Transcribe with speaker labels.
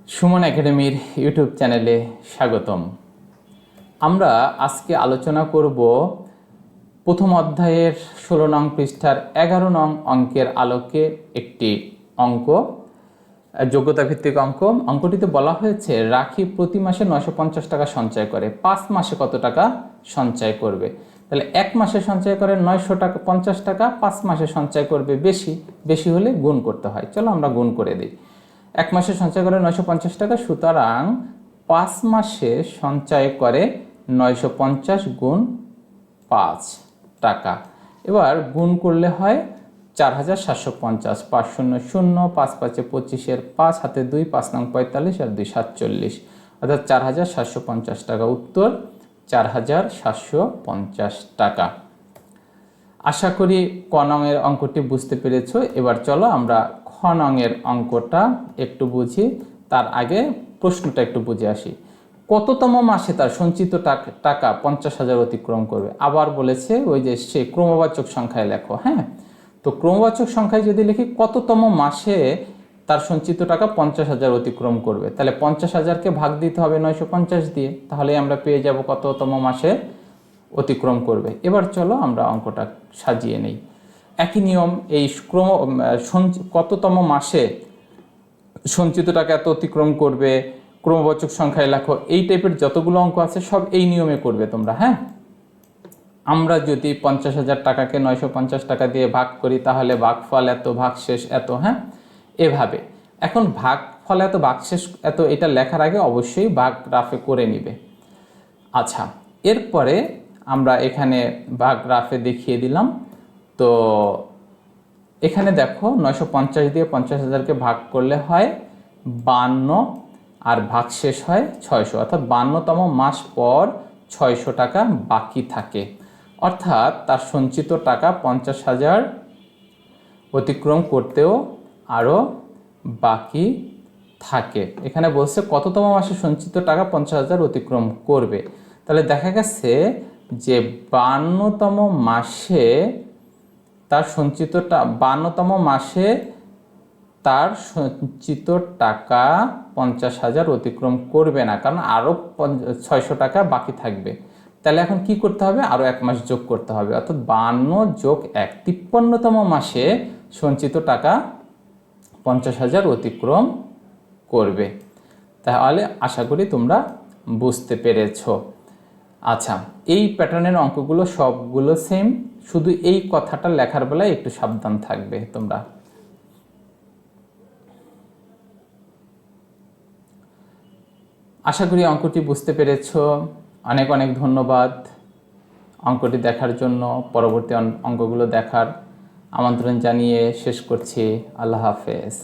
Speaker 1: সুমন একাডেমির ইউটিউব চ্যানেলে স্বাগতম। আমরা আজকে আলোচনা করব প্রথম অধ্যায়ের 16 নং পৃষ্ঠার 11 নং অঙ্কের আলোকে একটি অঙ্ক, যোগ্যতা ভিত্তিক অঙ্ক। অঙ্কটিতে বলা হয়েছে রাখি প্রতি মাসে 950 টাকা সঞ্চয় করে, 5 মাসে কত টাকা সঞ্চয় করবে। তাহলে 1 মাসে সঞ্চয় করে 950 টাকা, 5 মাসে সঞ্চয় করবে বেশি হলে গুণ করতে হয়। চলো আমরা গুণ করে দিই। 1 মাসে সঞ্চয় করে 950 টাকা, সুতরাং 5 মাসে সঞ্চয় করে 950 গুণ 5 টাকা। এবার গুণ করলে হয় 4750, 5 শূন্য শূন্য, 5 5 25, 5 হাতে 2, 5 নং 45 আর 2 47, অর্থাৎ 4750 টাকা। উত্তর 4750 টাকা। আশা করি ক নংয়ের অঙ্কটি বুঝতে পেরেছো। এবার চলো আমরা খ নংয়ের অঙ্কটা একটু বুঝি। তার আগে প্রশ্নটা একটু বুঝে আসি। কততম মাসে তার সঞ্চিত টাকা 50,000 অতিক্রম করবে? আবার বলেছে ওই যে সে ক্রমবাচক সংখ্যায় লেখো। হ্যাঁ, তো ক্রমবাচক সংখ্যায় যদি লিখি কততম মাসে তার সঞ্চিত টাকা 50,000 অতিক্রম করবে, তাহলে 50,000কে ভাগ দিতে হবে 950 দিয়ে, তাহলে আমরা পেয়ে যাব কততম মাসে অতিক্রম করবে। এবার চলো আমরা অঙ্কটা সাজিয়ে নেই। একই নিয়ম, এই কততম মাসে সঞ্চিত টাকা এত অতিক্রম করবে, ক্রমবাচক সংখ্যায় লেখো, এই টাইপের যতগুলো অঙ্ক আছে সব এই নিয়মে করবে তোমরা। হ্যাঁ, আমরা যদি 50,000 টাকাকে 950 টাকা দিয়ে ভাগ করি তাহলে ভাগফল এত, ভাগশেষ এত। হ্যাঁ, এভাবে। এখন ভাগফল এত, ভাগশেষ এত, এটা লেখার আগে অবশ্যই ভাগ রাফে করে নিবে। আচ্ছা, এরপরে আমরা এখানে ভাগ রাফে দেখিয়ে দিলাম। তো এখানে দেখো 950 দিয়ে 50,000কে ভাগ করলে হয় 52 আর ভাগশেষ হয় 600, অর্থাৎ 52তম মাস পর 600 টাকা বাকি থাকে। অর্থাৎ তার সঞ্চিত টাকা 50,000 অতিক্রম করতেও আরও বাকি থাকে। এখানে বলছে কততম মাসে সঞ্চিত টাকা 50,000 অতিক্রম করবে। তাহলে দেখা গেছে যে 52তম মাসে তার সঞ্চিত 52তম মাসে তার সঞ্চিত টাকা 50,000 অতিক্রম করবে না, কারণ আরও 600 টাকা বাকি থাকবে। তাহলে এখন কি করতে হবে? আরও 1 মাস যোগ করতে হবে, অর্থাৎ 52 যোগ 1, 53তম মাসে সঞ্চিত টাকা 50,000 অতিক্রম করবে। তাহলে আশা করি তোমরা বুঝতে পেরেছো। আচ্ছা, এই প্যাটার্নের অঙ্কগুলো সবগুলো সেম, শুধু এই কথাটা লেখার বেলায় একটু সাবধান থাকবে তোমরা। আশা করি অঙ্কটি বুঝতে পেরেছো। অনেক অনেক ধন্যবাদ অঙ্কটি দেখার জন্য। পরবর্তী অঙ্কগুলো দেখার আমন্ত্রণ জানিয়ে শেষ করছি। আল্লাহ হাফেজ।